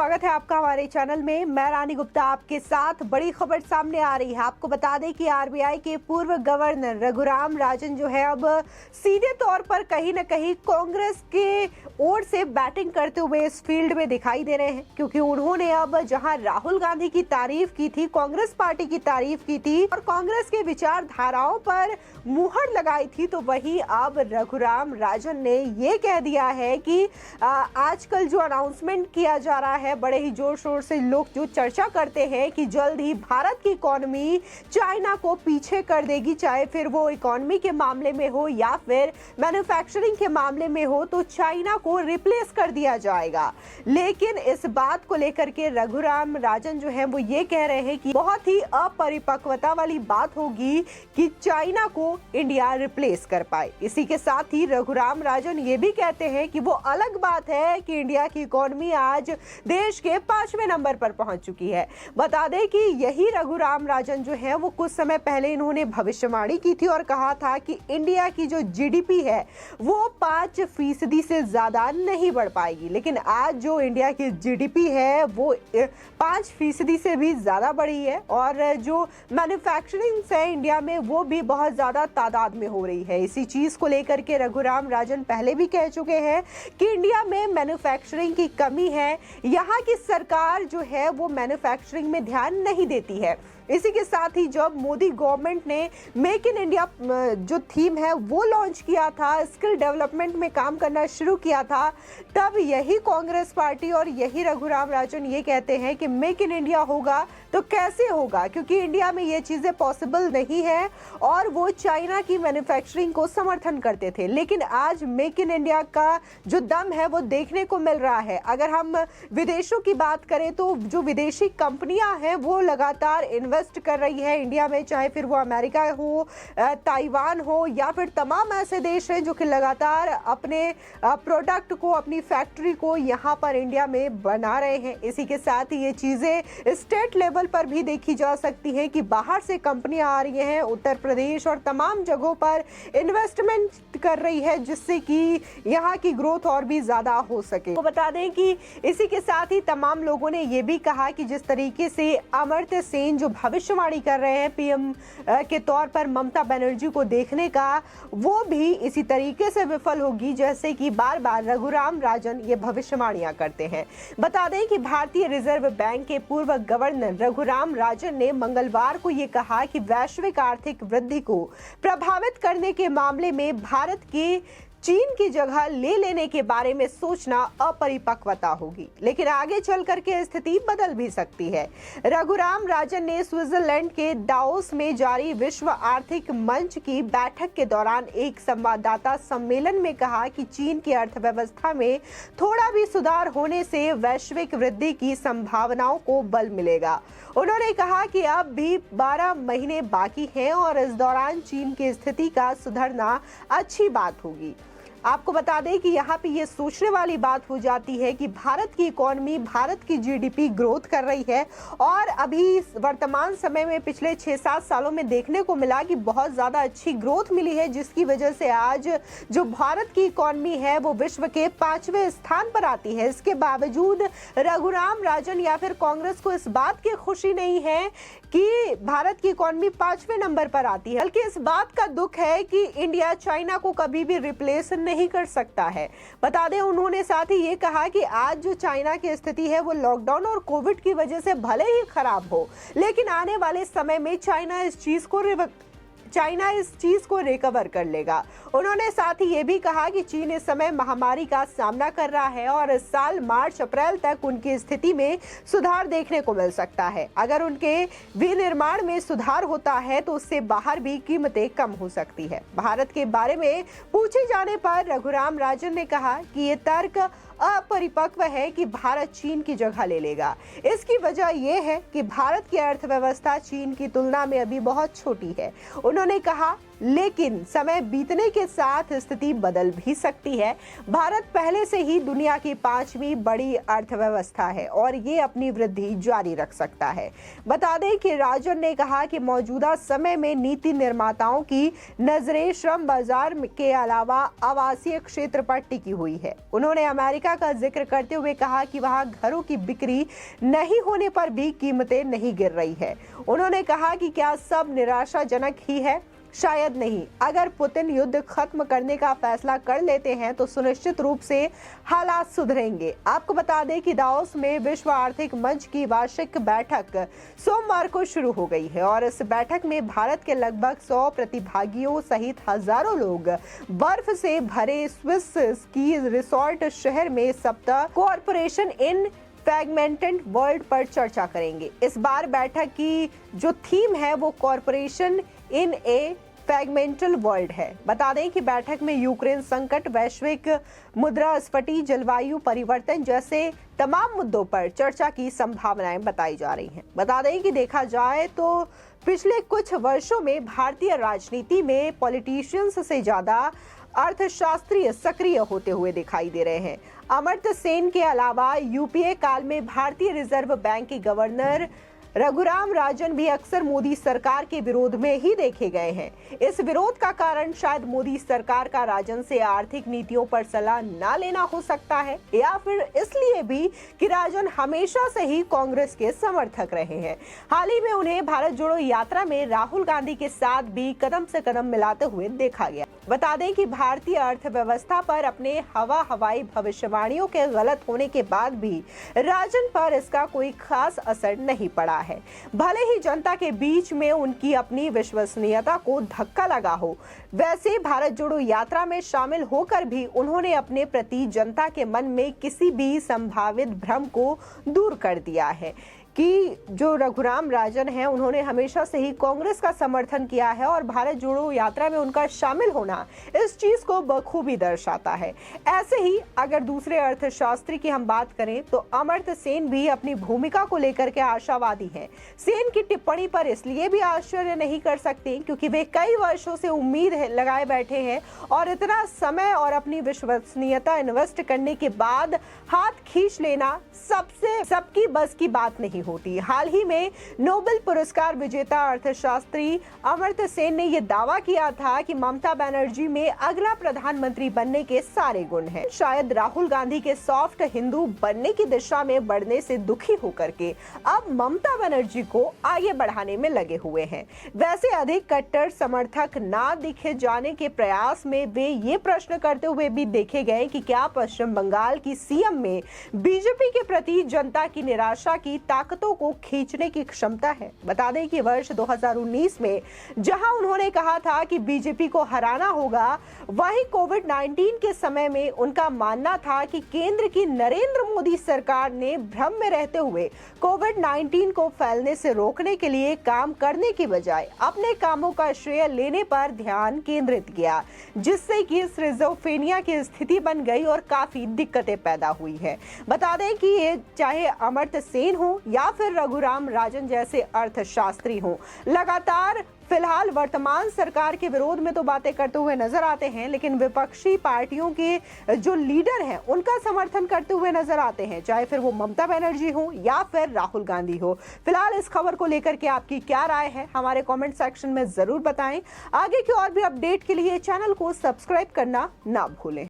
स्वागत है आपका हमारे चैनल में। मैं रानी गुप्ता आपके साथ। बड़ी खबर सामने आ रही है। आपको बता दें कि आरबीआई के पूर्व गवर्नर रघुराम राजन जो है अब सीधे तौर पर कहीं न कहीं कांग्रेस के ओर से बैटिंग करते हुए इस फील्ड में दिखाई दे रहे हैं, क्योंकि उन्होंने अब जहां राहुल गांधी की तारीफ की थी, कांग्रेस पार्टी की तारीफ की थी और कांग्रेस के विचारधाराओं पर मुहर लगाई थी, तो वहीं अब रघुराम राजन ने ये कह दिया है कि आजकल जो अनाउंसमेंट किया जा रहा है, बड़े ही जोर शोर से लोग जो चर्चा करते हैं कि जल्द ही भारत की इकोनॉमी चाइना को पीछे कर देगी, चाहे फिर वो इकोनॉमी के मामले में हो या फिर मैन्युफैक्चरिंग के मामले में हो, तो चाइना को रिप्लेस कर दिया जाएगा। लेकिन इस बात को लेकर के रघुराम राजन जो है वो ये कह रहे हैं कि बहुत ही अपरिपक्वता वाली बात होगी कि चाइना को इंडिया रिप्लेस कर पाए। इसी के साथ ही रघुराम राजन ये भी कहते हैं कि वो अलग बात है कि इंडिया की इकोनॉमी आज देश के 5वें नंबर पर पहुंच चुकी है। बता दें कि यही रघुराम राजन जो है वो कुछ समय पहले इन्होंने भविष्यवाणी की थी और कहा था कि इंडिया की जो जीडीपी है वो 5% से ज्यादा नहीं बढ़ पाएगी। लेकिन आज जो इंडिया की जीडीपी है वो 5% से भी ज्यादा बढ़ी है और जो मैन्युफैक्चरिंग है इंडिया में वो भी बहुत ज्यादा तादाद में हो रही है। इसी चीज को लेकर के रघुराम राजन पहले भी कह चुके हैं कि इंडिया में मैन्युफैक्चरिंग की कमी है, यहाँ की सरकार जो है वो मैन्युफैक्चरिंग में ध्यान नहीं देती है। इसी के साथ ही जब मोदी गवर्नमेंट ने मेक इन इंडिया जो थीम है वो लॉन्च किया था, स्किल डेवलपमेंट में काम करना शुरू किया था, तब यही कांग्रेस पार्टी और यही रघुराम राजन ये कहते हैं कि मेक इन इंडिया होगा तो कैसे होगा, क्योंकि इंडिया में ये चीजें पॉसिबल नहीं है और वो चाइना की मैन्युफैक्चरिंग को समर्थन करते थे। लेकिन आज मेक इन इंडिया का जो दम है वो देखने को मिल रहा है। अगर हम विदेशों की बात करें तो जो विदेशी कंपनियां हैं वो लगातार इन्वेस्ट कर रही है इंडिया में, चाहे फिर वो अमेरिका हो, ताइवान हो या फिर तमाम ऐसे देश हैं जो कि लगातार अपने प्रोडक्ट को, अपनी फैक्ट्री को यहाँ पर इंडिया में बना रहे हैं। इसी के साथ ही ये चीजें स्टेट लेवल पर भी देखी जा सकती है कि बाहर से कंपनियां आ रही हैं, उत्तर प्रदेश और तमाम जगहों पर इन्वेस्टमेंट कर रही है, जिससे कि यहाँ की ग्रोथ और भी ज्यादा हो सके। तो बता दें कि इसी के साथ ही तमाम लोगों ने ये भी कहा कि जिस तरीके से अमर्त्य सेन जो भविष्यवाणी कर रहे हैं पीएम के तौर पर ममता बनर्जी को देखने का, वो भी इसी तरीके से विफल होगी जैसे कि बार बार रघुराम राजन ये भविष्यवाणियां करते हैं। बता दें कि भारतीय रिजर्व बैंक के पूर्व गवर्नर रघुराम राजन ने मंगलवार को ये कहा कि वैश्विक आर्थिक वृद्धि को प्रभावित करने के मामले में भारत के चीन की जगह ले लेने के बारे में सोचना अपरिपक्वता होगी, लेकिन आगे चल करके स्थिति बदल भी सकती है। रघुराम राजन ने स्विट्जरलैंड के दावोस में जारी विश्व आर्थिक मंच की बैठक के दौरान एक संवाददाता सम्मेलन में कहा कि चीन की अर्थव्यवस्था में थोड़ा भी सुधार होने से वैश्विक वृद्धि की संभावनाओं को बल मिलेगा। उन्होंने कहा कि अब भी 12 महीने बाकी हैं और इस दौरान चीन की स्थिति का सुधरना अच्छी बात होगी। आपको बता दें कि यहाँ पे ये सोचने वाली बात हो जाती है कि भारत की इकोनॉमी, भारत की जीडीपी ग्रोथ कर रही है और अभी वर्तमान समय में पिछले 6-7 सालों में देखने को मिला कि बहुत ज़्यादा अच्छी ग्रोथ मिली है, जिसकी वजह से आज जो भारत की इकोनॉमी है वो विश्व के 5वें स्थान पर आती है। इसके बावजूद रघुराम राजन या फिर कांग्रेस को इस बात की खुशी नहीं है कि भारत की इकोनॉमी 5वें नंबर पर आती है, बल्कि इस बात का दुख है कि इंडिया चाइना को कभी भी रिप्लेस नहीं कर सकता है। बता दें उन्होंने साथ ही ये कहा कि आज जो चाइना की स्थिति है वो लॉकडाउन और कोविड की वजह से भले ही खराब हो, लेकिन आने वाले समय में चाइना इस चीज को रिकवर कर लेगा। उन्होंने साथ ही ये भी कहा कि चीन इस समय महामारी का सामना कर रहा है और इस साल मार्च अप्रैल तक उनकी स्थिति में सुधार देखने को मिल सकता है। अगर उनके विनिर्माण में सुधार होता है तो उससे बाहर भी कीमतें कम हो सकती है। भारत के बारे में पूछे जाने पर रघुराम राजन ने कहा कि ये तर्क अपरिपक्व है कि भारत चीन की जगह ले लेगा। इसकी वजह यह है कि भारत की अर्थव्यवस्था चीन की तुलना में अभी बहुत छोटी है। उन्होंने कहा लेकिन समय बीतने के साथ स्थिति बदल भी सकती है। भारत पहले से ही दुनिया की 5वीं बड़ी अर्थव्यवस्था है और ये अपनी वृद्धि जारी रख सकता है। बता दें कि राजन ने कहा कि मौजूदा समय में नीति निर्माताओं की नजरें श्रम बाजार के अलावा आवासीय क्षेत्र पर टिकी हुई है। उन्होंने अमेरिका का जिक्र करते हुए कहा कि वहां घरों की बिक्री नहीं होने पर भी कीमतें नहीं गिर रही है। उन्होंने कहा कि क्या सब निराशाजनक ही है? शायद नहीं। अगर पुतिन युद्ध खत्म करने का फैसला कर लेते हैं तो सुनिश्चित रूप से हालात सुधरेंगे। आपको बता दें कि दाओस में विश्व आर्थिक मंच की वार्षिक बैठक सोमवार को शुरू हो गई है और इस बैठक में भारत के लगभग 100 प्रतिभागियों सहित हजारों लोग बर्फ से भरे स्विस स्की रिसोर्ट शहर में सप्ताह कॉरपोरेशन इन फ्रैगमेंटेड वर्ल्ड पर चर्चा करेंगे। इस बार बैठक की जो थीम है वो कॉरपोरेशन इन ए फ्रैगमेंटल वर्ल्ड है। बता दें कि बैठक में यूक्रेन संकट, वैश्विक मुद्रास्फीति, जलवायु परिवर्तन जैसे तमाम मुद्दों पर चर्चा की संभावनाएं बताई जा रही हैं। बता दें कि देखा जाए तो पिछले कुछ वर्षों में भारतीय राजनीति में पॉलिटिशियंस से ज्यादा अर्थशास्त्री सक्रिय होते हुए दिखाई दे रहे हैं। अमर्त्य सेन के अलावा यूपीए काल में भारतीय रिजर्व बैंक के गवर्नर रघुराम राजन भी अक्सर मोदी सरकार के विरोध में ही देखे गए हैं। इस विरोध का कारण शायद मोदी सरकार का राजन से आर्थिक नीतियों पर सलाह ना लेना हो सकता है, या फिर इसलिए भी कि राजन हमेशा से ही कांग्रेस के समर्थक रहे हैं। हाल ही में उन्हें भारत जोड़ो यात्रा में राहुल गांधी के साथ भी कदम से कदम मिलाते हुए देखा गया। बता दें कि भारतीय अर्थव्यवस्था पर अपने हवाई भविष्यवाणियों के गलत होने के बाद भी राजन पर इसका कोई खास असर नहीं पड़ा है। भले ही जनता के बीच में उनकी अपनी विश्वसनीयता को धक्का लगा हो, वैसे भारत जोड़ो यात्रा में शामिल होकर भी उन्होंने अपने प्रति जनता के मन में किसी भी संभावित भ्रम को दूर कर दिया है कि जो रघुराम राजन हैं उन्होंने हमेशा से ही कांग्रेस का समर्थन किया है और भारत जोड़ो यात्रा में उनका शामिल होना इस चीज को बखूबी दर्शाता है। ऐसे ही अगर दूसरे अर्थशास्त्री की हम बात करें तो अमर्त्य सेन भी अपनी भूमिका को लेकर के आशावादी हैं। सेन की टिप्पणी पर इसलिए भी आश्चर्य नहीं कर सकते क्योंकि वे कई वर्षों से उम्मीद लगाए बैठे हैं और इतना समय और अपनी विश्वसनीयता इन्वेस्ट करने के बाद हाथ खींच लेना सबकी बस की बात नहीं होती। हाल ही में नोबेल पुरस्कार विजेता अर्थशास्त्री अमर्त्य सेन ने यह दावा किया था कि ममता बनर्जी में अगला प्रधानमंत्री बनने के सारे गुण हैं। शायद राहुल गांधी के सॉफ्ट हिंदू बनने की दिशा में बढ़ने से दुखी होकर के अब ममता बनर्जी को आगे बढ़ाने में लगे हुए हैं। वैसे अधिक कट्टर समर्थक ना दिखे जाने के प्रयास में वे ये प्रश्न करते हुए भी देखे गए कि क्या पश्चिम बंगाल की सीएम में बीजेपी के प्रति जनता की निराशा की ताकतों को खींचने की क्षमता है। बता दें कि वर्ष 2019 में जहां उन्होंने कहा था कि बीजेपी को हराना होगा, वहीं कोविड-19 के समय में उनका मानना था कि केंद्र की नरेंद्र मोदी सरकार ने भ्रम में रहते हुए कोविड-19 को फैलने से रोकने के लिए काम करने की बजाय अपने कामों का श्रेय लेने पर ध्यान केंद्रित किया, जिससे कि स्किज़ोफ्रेनिया की स्थिति बन गई और काफी दिक्कतें पैदा हुई है। बता दें कि ये चाहे अमर्त्य सेन हो या फिर रघुराम राजन जैसे अर्थशास्त्री हो, लगातार फिलहाल वर्तमान सरकार के विरोध में तो बातें करते हुए नजर आते हैं, लेकिन विपक्षी पार्टियों के जो लीडर हैं उनका समर्थन करते हुए नजर आते हैं, चाहे फिर वो ममता बनर्जी हो या फिर राहुल गांधी हो। फिलहाल इस खबर को लेकर के आपकी क्या राय है हमारे कमेंट सेक्शन में जरूर बताएं। आगे की और भी अपडेट के लिए चैनल को सब्सक्राइब करना ना भूलें।